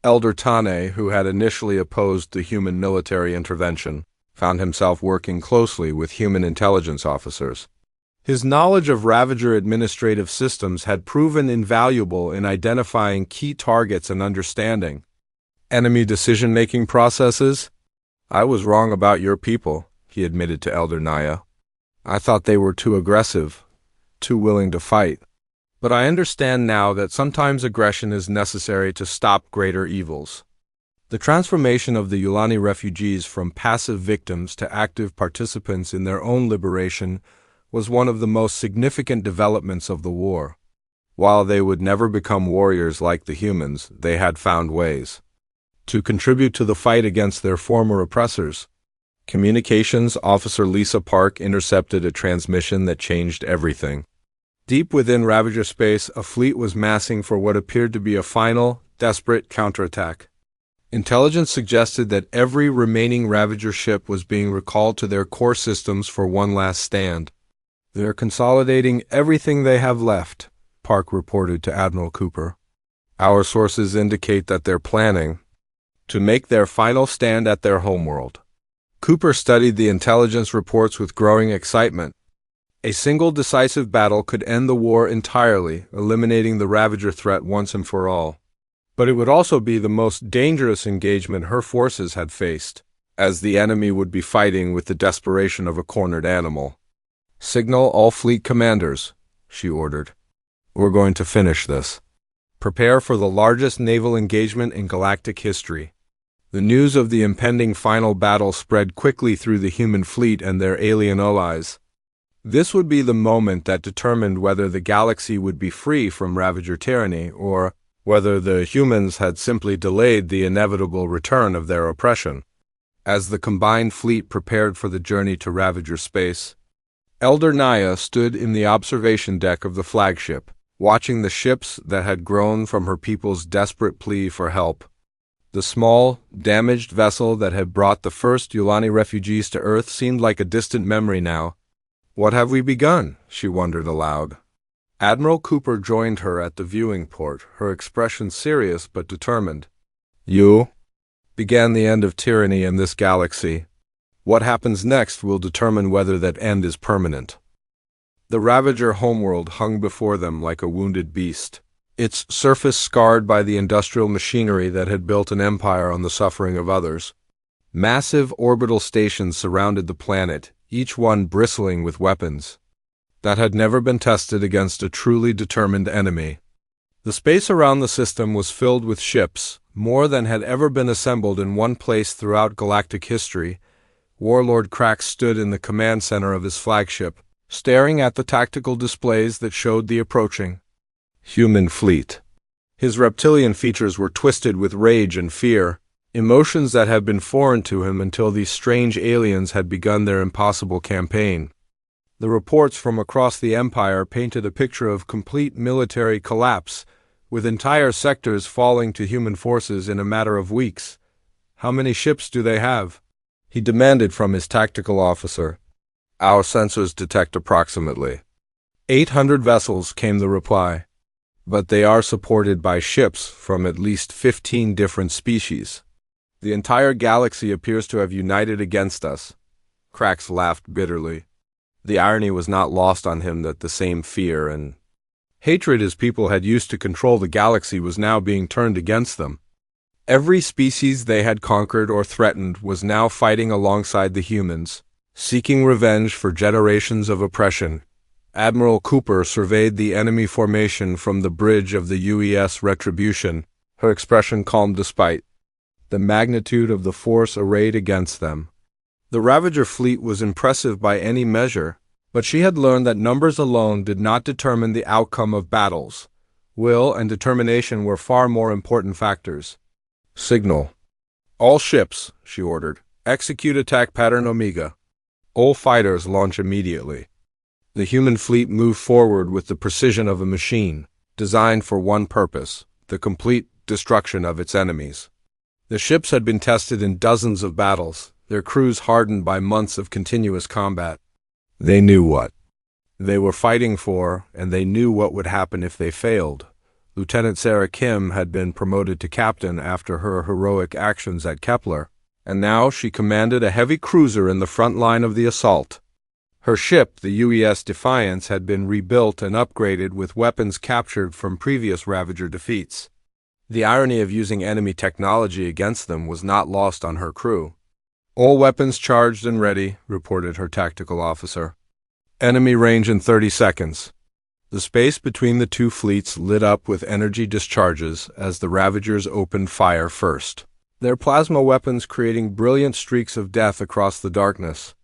Elder Tane, who had initially opposed the human military intervention, found himself working closely with human intelligence officers. His knowledge of Ravager administrative systems had proven invaluable in identifying key targets and understanding enemy decision-making processes. "I was wrong about your people," he admitted to Elder Naya. "I thought they were too aggressive, too willing to fight. But I understand now that sometimes aggression is necessary to stop greater evils." The transformation of the Yulani refugees from passive victims to active participants in their own liberation was one of the most significant developments of the war. While they would never become warriors like the humans, they had found ways to contribute to the fight against their former oppressors. Communications Officer Lisa Park intercepted a transmission that changed everything. Deep within Ravager space, a fleet was massing for what appeared to be a final, desperate counterattack. Intelligence suggested that every remaining Ravager ship was being recalled to their core systems for one last stand. "They're consolidating everything they have left," Park reported to Admiral Cooper. "Our sources indicate that they're planning to make their final stand at their homeworld." Cooper studied the intelligence reports with growing excitement. A single decisive battle could end the war entirely, eliminating the Ravager threat once and for all. But it would also be the most dangerous engagement her forces had faced, as the enemy would be fighting with the desperation of a cornered animal. "Signal all fleet commanders," she ordered. "We're going to finish this. Prepare for the largest naval engagement in galactic history." The news of the impending final battle spread quickly through the human fleet and their alien allies. This would be the moment that determined whether the galaxy would be free from Ravager tyranny, or whether the humans had simply delayed the inevitable return of their oppression. As the combined fleet prepared for the journey to Ravager space, Elder Naya stood in the observation deck of the flagship, watching the ships that had grown from her people's desperate plea for help. The small, damaged vessel that had brought the first Yulani refugees to Earth seemed like a distant memory now. "What have we begun?" she wondered aloud. Admiral Cooper joined her at the viewing port, her expression serious but determined. "You began the end of tyranny in this galaxy. What happens next will determine whether that end is permanent." The Ravager homeworld hung before them like a wounded beast, its surface scarred by the industrial machinery that had built an empire on the suffering of others. Massive orbital stations surrounded the planet, each one bristling with weapons that had never been tested against a truly determined enemy. The space around the system was filled with ships, more than had ever been assembled in one place throughout galactic history. Warlord Krax stood in the command center of his flagship, staring at the tactical displays that showed the approaching human fleet. His reptilian features were twisted with rage and fear, emotions that had been foreign to him until these strange aliens had begun their impossible campaign. The reports from across the Empire painted a picture of complete military collapse, with entire sectors falling to human forces in a matter of weeks. "How many ships do they have?" he demanded from his tactical officer. "Our sensors detect approximately 800 vessels," came the reply. "But they are supported by ships from at least 15 different species. The entire galaxy appears to have united against us." Krax laughed bitterly. The irony was not lost on him that the same fear and hatred his people had used to control the galaxy was now being turned against them. Every species they had conquered or threatened was now fighting alongside the humans, seeking revenge for generations of oppression. Admiral Cooper surveyed the enemy formation from the bridge of the UES Retribution, her expression calm despite the magnitude of the force arrayed against them. The Ravager fleet was impressive by any measure, but she had learned that numbers alone did not determine the outcome of battles. Will and determination were far more important factors. "Signal all ships," she ordered. "Execute attack pattern Omega. All fighters launch immediately." The human fleet moved forward with the precision of a machine, designed for one purpose: the complete destruction of its enemies. The ships had been tested in dozens of battles, their crews hardened by months of continuous combat. They knew what they were fighting for, and they knew what would happen if they failed. Lieutenant Sarah Kim had been promoted to captain after her heroic actions at Kepler, and now she commanded a heavy cruiser in the front line of the assault. Her ship, the UES Defiance, had been rebuilt and upgraded with weapons captured from previous Ravager defeats. The irony of using enemy technology against them was not lost on her crew. "All weapons charged and ready," reported her tactical officer. "Enemy range in 30 seconds. The space between the two fleets lit up with energy discharges as the Ravagers opened fire first, their plasma weapons creating brilliant streaks of death across the darkness.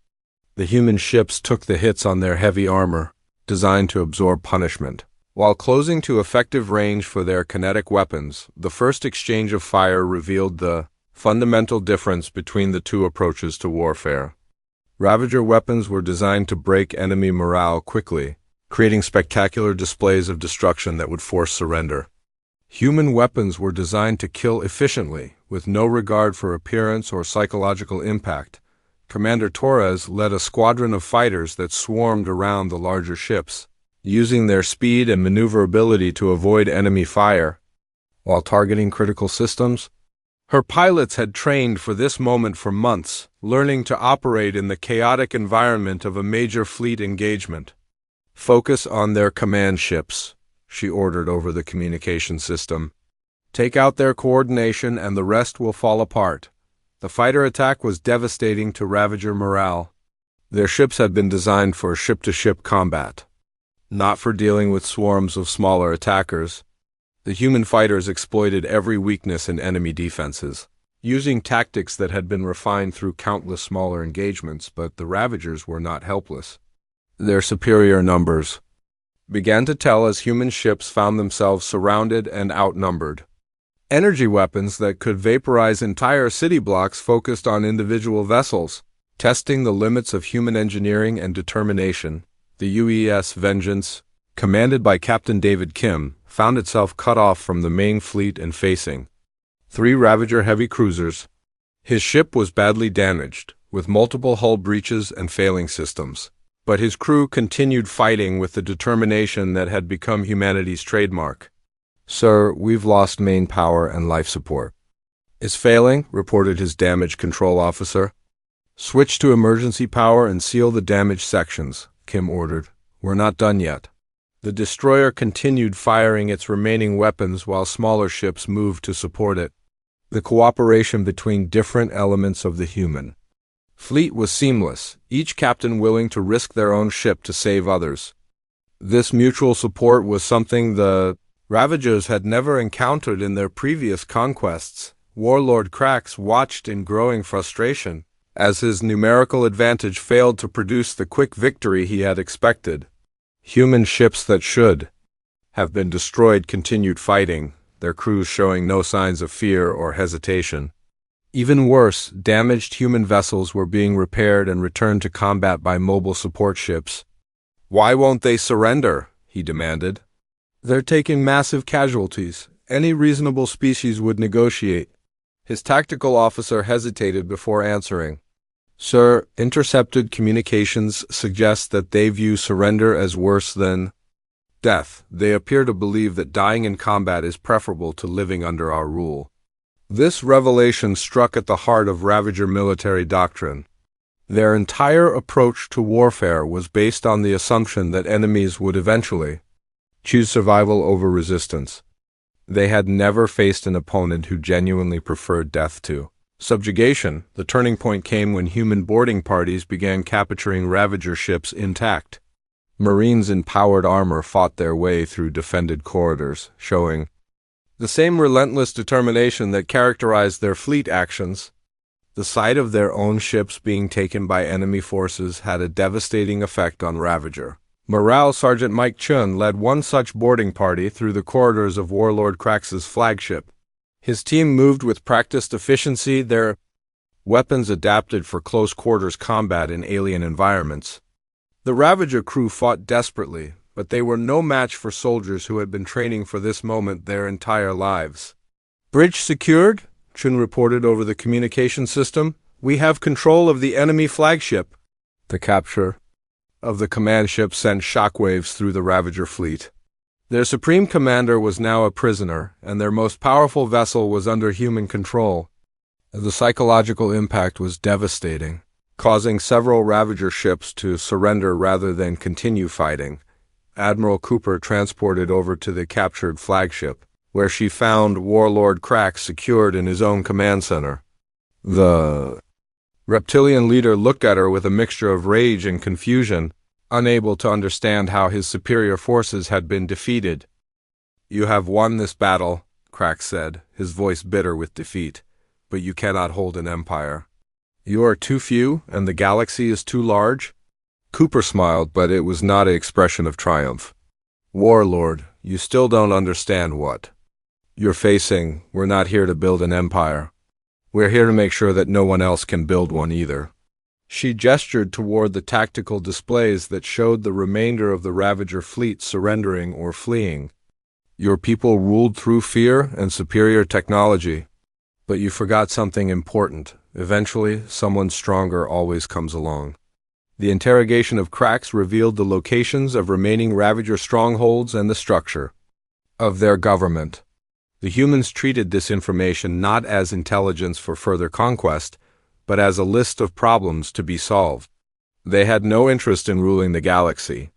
The human ships took the hits on their heavy armor, designed to absorb punishment. While closing to effective range for their kinetic weapons, the first exchange of fire revealed the fundamental difference between the two approaches to warfare. Ravager weapons were designed to break enemy morale quickly, creating spectacular displays of destruction that would force surrender. Human weapons were designed to kill efficiently, with no regard for appearance or psychological impact. Commander Torres led a squadron of fighters that swarmed around the larger ships, using their speed and maneuverability to avoid enemy fire, while targeting critical systems. Her pilots had trained for this moment for months, learning to operate in the chaotic environment of a major fleet engagement. "Focus on their command ships," she ordered over the communication system. "Take out their coordination and the rest will fall apart." The fighter attack was devastating to Ravager morale. Their ships had been designed for ship-to-ship combat, not for dealing with swarms of smaller attackers. The human fighters exploited every weakness in enemy defenses, using tactics that had been refined through countless smaller engagements, but the Ravagers were not helpless. Their superior numbers began to tell as human ships found themselves surrounded and outnumbered. Energy weapons that could vaporize entire city blocks focused on individual vessels, testing the limits of human engineering and determination. The UES Vengeance, commanded by Captain David Kim, found itself cut off from the main fleet and facing 3 Ravager heavy cruisers. His ship was badly damaged, with multiple hull breaches and failing systems, but his crew continued fighting with the determination that had become humanity's trademark. "Sir, we've lost main power and life support." "Is failing," reported his damage control officer. "Switch to emergency power and seal the damaged sections," Kim ordered. "We're not done yet." The destroyer continued firing its remaining weapons while smaller ships moved to support it. The cooperation between different elements of the human fleet was seamless, each captain willing to risk their own ship to save others. This mutual support was something the Ravagers had never encountered in their previous conquests. Warlord Krax watched in growing frustration as his numerical advantage failed to produce the quick victory he had expected. Human ships that should have been destroyed continued fighting, their crews showing no signs of fear or hesitation. Even worse, damaged human vessels were being repaired and returned to combat by mobile support ships. "Why won't they surrender?" he demanded. "They're taking massive casualties. Any reasonable species would negotiate." His tactical officer hesitated before answering. "Sir, intercepted communications suggest that they view surrender as worse than death. They appear to believe that dying in combat is preferable to living under our rule." This revelation struck at the heart of Ravager military doctrine. Their entire approach to warfare was based on the assumption that enemies would eventually choose survival over resistance. They had never faced an opponent who genuinely preferred death to subjugation. The turning point came when human boarding parties began capturing Ravager ships intact. Marines in powered armor fought their way through defended corridors, showing the same relentless determination that characterized their fleet actions. The sight of their own ships being taken by enemy forces had a devastating effect on Ravager morale. Sergeant Mike Chun led one such boarding party through the corridors of Warlord Krax's flagship. His team moved with practiced efficiency, their weapons adapted for close-quarters combat in alien environments. The Ravager crew fought desperately, but they were no match for soldiers who had been training for this moment their entire lives. "Bridge secured," Chun reported over the communication system. "We have control of the enemy flagship." The capture of the command ship sent shockwaves through the Ravager fleet. Their supreme commander was now a prisoner, and their most powerful vessel was under human control. The psychological impact was devastating, causing several Ravager ships to surrender rather than continue fighting. Admiral Cooper transported over to the captured flagship, where she found Warlord Krax secured in his own command center. The reptilian leader looked at her with a mixture of rage and confusion, unable to understand how his superior forces had been defeated. "You have won this battle," Krax said, his voice bitter with defeat, "but you cannot hold an empire. You are too few, and the galaxy is too large." Cooper smiled, but it was not an expression of triumph. Warlord, you still don't understand what you're facing. We're not here to build an empire. We're here to make sure that no one else can build one either. She gestured toward the tactical displays that showed the remainder of the Ravager fleet surrendering or fleeing. Your people ruled through fear and superior technology. But you forgot something important. Eventually, someone stronger always comes along. The interrogation of cracks revealed the locations of remaining Ravager strongholds and the structure of their government. The humans treated this information not as intelligence for further conquest, but as a list of problems to be solved. They had no interest in ruling the galaxy.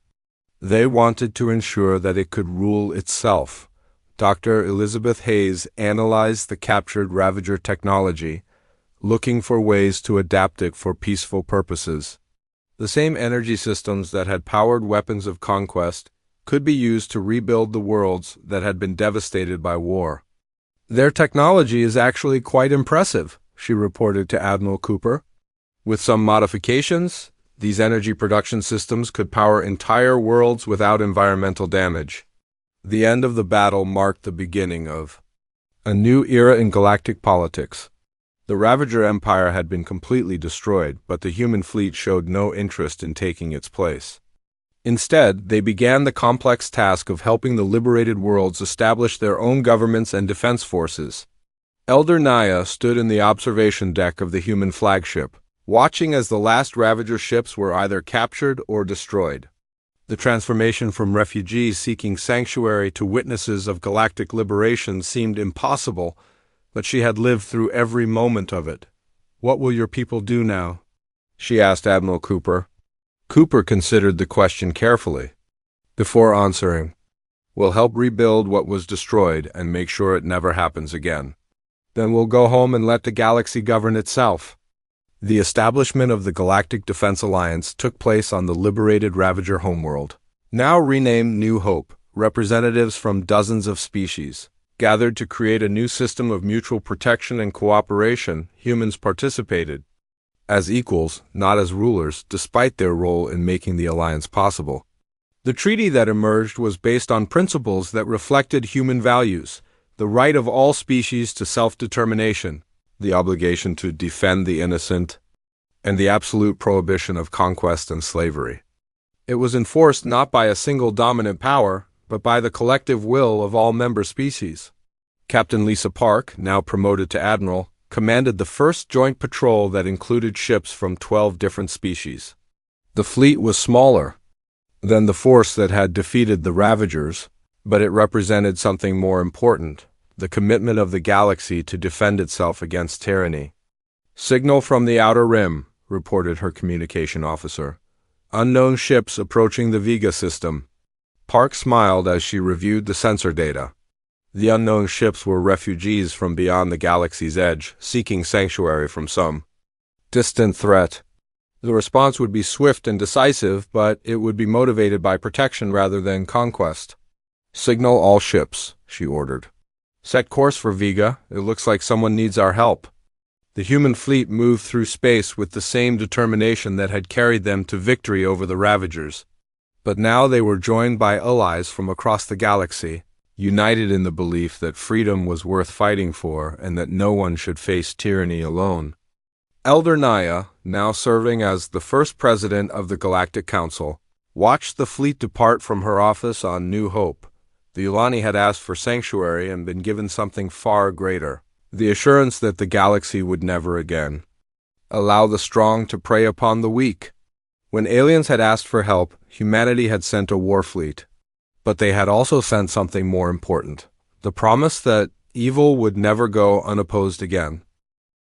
They wanted to ensure that it could rule itself. Dr. Elizabeth Hayes analyzed the captured Ravager technology, looking for ways to adapt it for peaceful purposes. The same energy systems that had powered weapons of conquest could be used to rebuild the worlds that had been devastated by war. Their technology is actually quite impressive, she reported to Admiral Cooper. With some modifications, these energy production systems could power entire worlds without environmental damage. The end of the battle marked the beginning of a new era in galactic politics. The Ravager Empire had been completely destroyed, but the human fleet showed no interest in taking its place. Instead, they began the complex task of helping the liberated worlds establish their own governments and defense forces. Elder Naya stood in the observation deck of the human flagship, watching as the last Ravager ships were either captured or destroyed. The transformation from refugees seeking sanctuary to witnesses of galactic liberation seemed impossible, but she had lived through every moment of it. "What will your people do now?" she asked Admiral Cooper. Cooper considered the question carefully. Before answering, "We'll help rebuild what was destroyed and make sure it never happens again. Then we'll go home and let the galaxy govern itself." The establishment of the Galactic Defense Alliance took place on the liberated Ravager homeworld, now renamed New Hope. Representatives from dozens of species gathered to create a new system of mutual protection and cooperation. Humans participated as equals, not as rulers, despite their role in making the alliance possible. The treaty that emerged was based on principles that reflected human values: the right of all species to self-determination, the obligation to defend the innocent, and the absolute prohibition of conquest and slavery. It was enforced not by a single dominant power, but by the collective will of all member species. Captain Lisa Park, now promoted to admiral, commanded the first joint patrol that included ships from 12 different species. The fleet was smaller than the force that had defeated the Ravagers, but it represented something more important: the commitment of the galaxy to defend itself against tyranny. "Signal from the Outer Rim," reported her communication officer. "Unknown ships approaching the Vega system." Park smiled as she reviewed the sensor data. The unknown ships were refugees from beyond the galaxy's edge, seeking sanctuary from some distant threat. The response would be swift and decisive, but it would be motivated by protection rather than conquest. "Signal all ships," she ordered. "Set course for Vega. It looks like someone needs our help." The human fleet moved through space with the same determination that had carried them to victory over the Ravagers. But now they were joined by allies from across the galaxy, united in the belief that freedom was worth fighting for and that no one should face tyranny alone. Elder Naya, now serving as the first president of the Galactic Council, watched the fleet depart from her office on New Hope. The Ulani had asked for sanctuary and been given something far greater: the assurance that the galaxy would never again allow the strong to prey upon the weak. When aliens had asked for help, humanity had sent a Warfleet. But they had also sent something more important: the promise that evil would never go unopposed again.